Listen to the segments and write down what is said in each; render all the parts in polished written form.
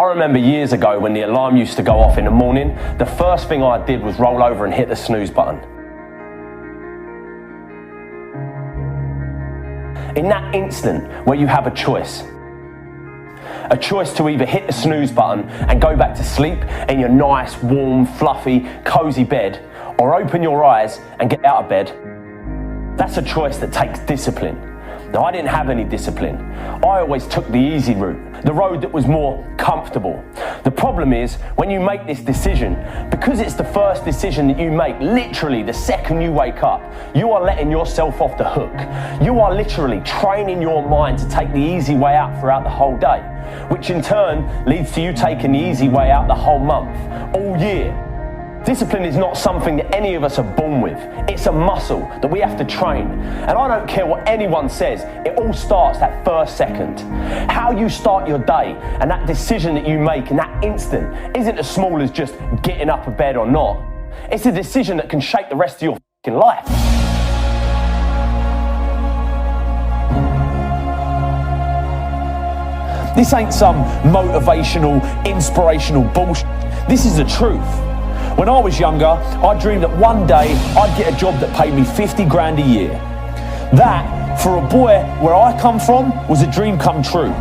I remember years ago when the alarm used to go off in the morning, the first thing I did was roll over and hit the snooze button. In that instant where you have a choice to either hit the snooze button and go back to sleep in your nice, warm, fluffy, cozy bed, or open your eyes and get out of bed, that's a choice that takes discipline. Now, I didn't have any discipline. I always took the easy route, the road that was more comfortable. The problem is, when you make this decision, because it's the first decision that you make, literally the second you wake up, you are letting yourself off the hook. You are literally training your mind to take the easy way out throughout the whole day, which in turn leads to you taking the easy way out the whole month, all year. Discipline is not something that any of us are born with. It's a muscle that we have to train. And I don't care what anyone says, it all starts that first second. How you start your day and that decision that you make in that instant isn't as small as just getting up of bed or not. It's a decision that can shape the rest of your fucking life. This ain't some motivational, inspirational bullshit. This is the truth. When I was younger, I dreamed that one day I'd get a job that paid me 50 grand a year. That, for a boy where I come from, was a dream come true.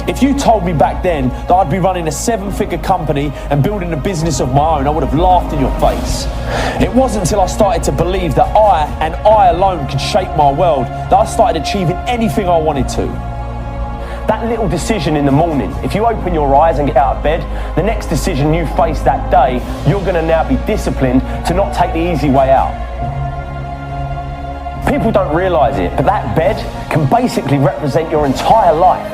If you told me back then that I'd be running a 7-figure company and building a business of my own, I would have laughed in your face. It wasn't until I started to believe that I, and I alone, could shape my world, that I started achieving anything I wanted to. That little decision in the morning, if you open your eyes and get out of bed, the next decision you face that day, you're going to now be disciplined to not take the easy way out. People don't realise it, but that bed can basically represent your entire life.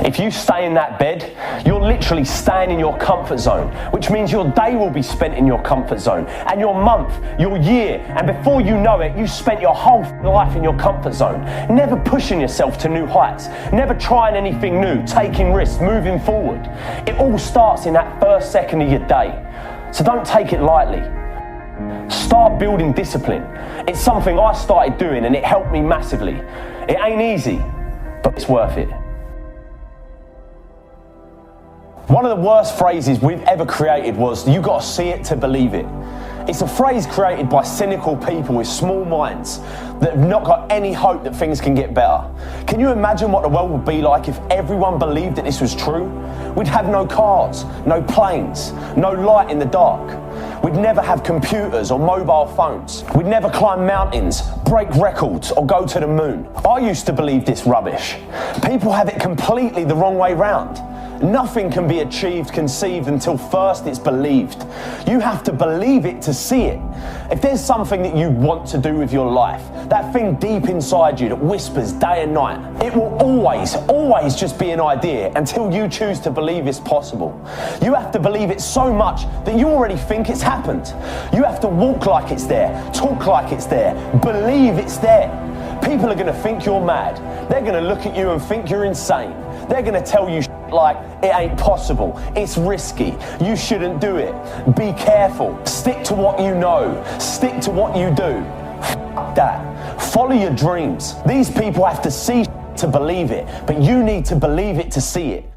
If you stay in that bed, you're literally staying in your comfort zone, which means your day will be spent in your comfort zone, and your month, your year, and before you know it, you spent your whole life in your comfort zone, never pushing yourself to new heights, never trying anything new, taking risks, moving forward. It all starts in that first second of your day, so don't take it lightly. Start building discipline. It's something I started doing and it helped me massively. It ain't easy, but it's worth it. One of the worst phrases we've ever created was, "You gotta see it to believe it." It's a phrase created by cynical people with small minds that have not got any hope that things can get better. Can you imagine what the world would be like if everyone believed that this was true? We'd have no cars, no planes, no light in the dark. We'd never have computers or mobile phones. We'd never climb mountains, break records, or go to the moon. I used to believe this rubbish. People have it completely the wrong way round. Nothing can be achieved, conceived, until first it's believed. You have to believe it to see it. If there's something that you want to do with your life, that thing deep inside you that whispers day and night, it will always just be an idea until you choose to believe it's possible. You have to believe it so much that you already think it's happened. You have to walk like it's there, talk like it's there, believe it's there. People are going to think you're mad. They're going to look at you and think you're insane. They're going to tell you like, it ain't possible, it's risky, you shouldn't do it, be careful, stick to what you know, stick to what you do. F that. Follow your dreams. These people have to see to believe it, but you need to believe it to see it.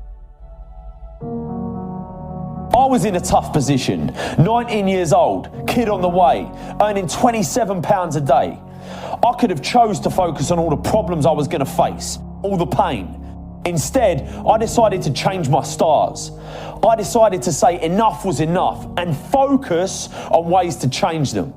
I was in a tough position, 19 years old, kid on the way, earning £27 a day. I could have chose to focus on all the problems I was going to face, all the pain. Instead, I decided to change my stars. I decided to say enough was enough and focus on ways to change them.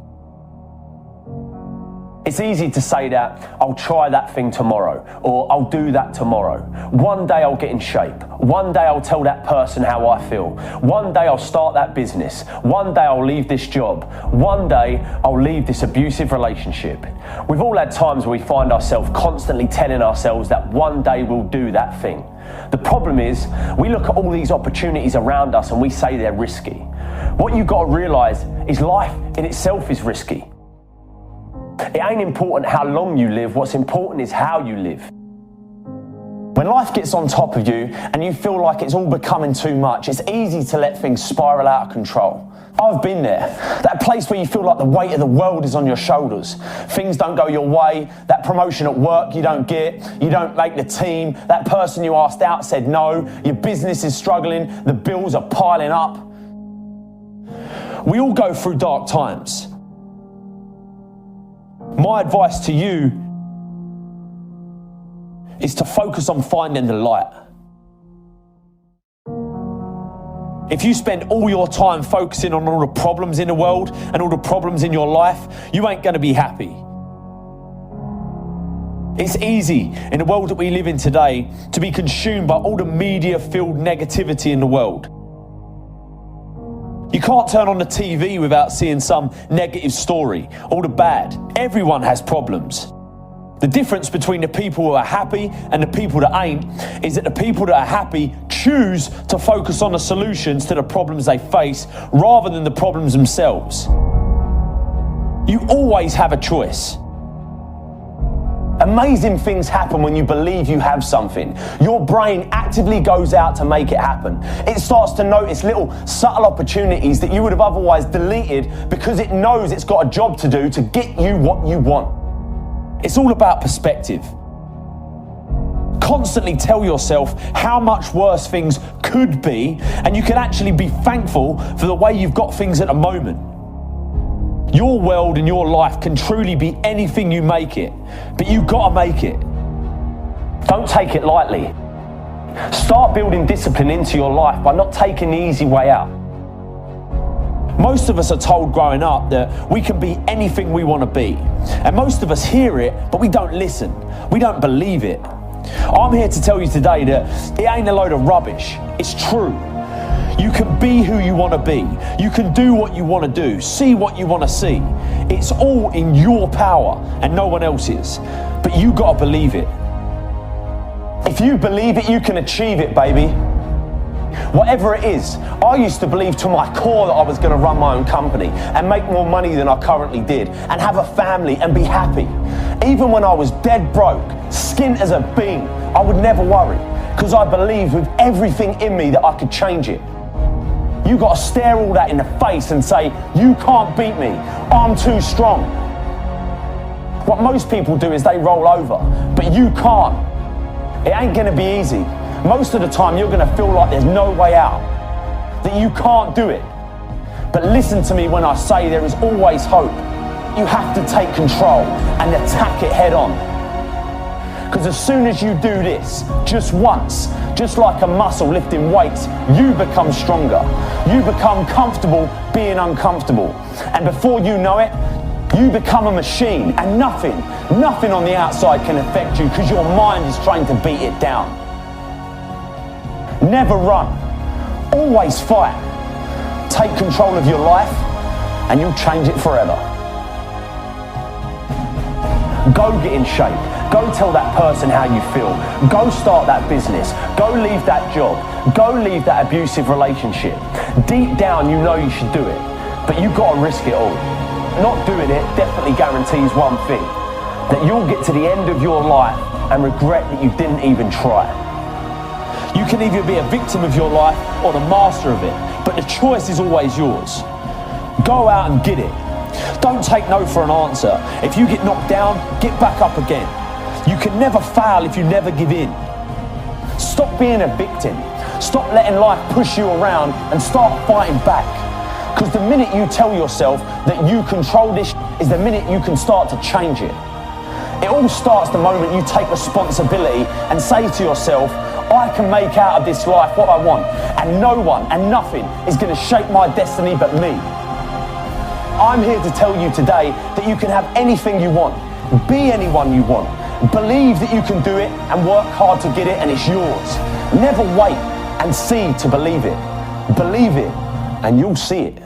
It's easy to say that, I'll try that thing tomorrow, or I'll do that tomorrow. One day I'll get in shape. One day I'll tell that person how I feel. One day I'll start that business. One day I'll leave this job. One day I'll leave this abusive relationship. We've all had times where we find ourselves constantly telling ourselves that one day we'll do that thing. The problem is, we look at all these opportunities around us and we say they're risky. What you've got to realise is life in itself is risky. It ain't important how long you live, what's important is how you live. When life gets on top of you and you feel like it's all becoming too much, it's easy to let things spiral out of control. I've been there. That place where you feel like the weight of the world is on your shoulders. Things don't go your way. That promotion at work you don't get. You don't make the team. That person you asked out said no. Your business is struggling. The bills are piling up. We all go through dark times. My advice to you is to focus on finding the light. If you spend all your time focusing on all the problems in the world and all the problems in your life, you ain't going to be happy. It's easy in the world that we live in today to be consumed by all the media-filled negativity in the world. You can't turn on the TV without seeing some negative story, all the bad. Everyone has problems. The difference between the people who are happy and the people that ain't is that the people that are happy choose to focus on the solutions to the problems they face rather than the problems themselves. You always have a choice. Amazing things happen when you believe you have something. Your brain actively goes out to make it happen. It starts to notice little subtle opportunities that you would have otherwise deleted because it knows it's got a job to do to get you what you want. It's all about perspective. Constantly tell yourself how much worse things could be, and you can actually be thankful for the way you've got things at the moment. Your world and your life can truly be anything you make it, but you've got to make it. Don't take it lightly. Start building discipline into your life by not taking the easy way out. Most of us are told growing up that we can be anything we want to be. And most of us hear it, but we don't listen. We don't believe it. I'm here to tell you today that it ain't a load of rubbish. It's true. You can be who you want to be. You can do what you want to do. See what you want to see. It's all in your power and no one else's. But you got to believe it. If you believe it, you can achieve it, baby. Whatever it is, I used to believe to my core that I was going to run my own company and make more money than I currently did and have a family and be happy. Even when I was dead broke, skint as a bean, I would never worry because I believed with everything in me that I could change it. You got to stare all that in the face and say, you can't beat me, I'm too strong. What most people do is they roll over, but you can't. It ain't going to be easy. Most of the time you're going to feel like there's no way out, that you can't do it. But listen to me when I say there is always hope. You have to take control and attack it head on. Because as soon as you do this, just once, just like a muscle lifting weights, you become stronger. You become comfortable being uncomfortable. And before you know it, you become a machine, and nothing on the outside can affect you because your mind is trained to beat it down. Never run, always fight. Take control of your life and you'll change it forever. Go get in shape. Go tell that person how you feel. Go start that business. Go leave that job. Go leave that abusive relationship. Deep down you know you should do it, but you've got to risk it all. Not doing it definitely guarantees one thing, that you'll get to the end of your life and regret that you didn't even try. You can either be a victim of your life or the master of it, but the choice is always yours. Go out and get it. Don't take no for an answer. If you get knocked down, get back up again. You can never fail if you never give in. Stop being a victim. Stop letting life push you around and start fighting back. Because the minute you tell yourself that you control this is the minute you can start to change it. It all starts the moment you take responsibility and say to yourself, I can make out of this life what I want, and no one and nothing is going to shape my destiny but me. I'm here to tell you today that you can have anything you want, be anyone you want, believe that you can do it and work hard to get it, and it's yours. Never wait and see to believe it. Believe it and you'll see it.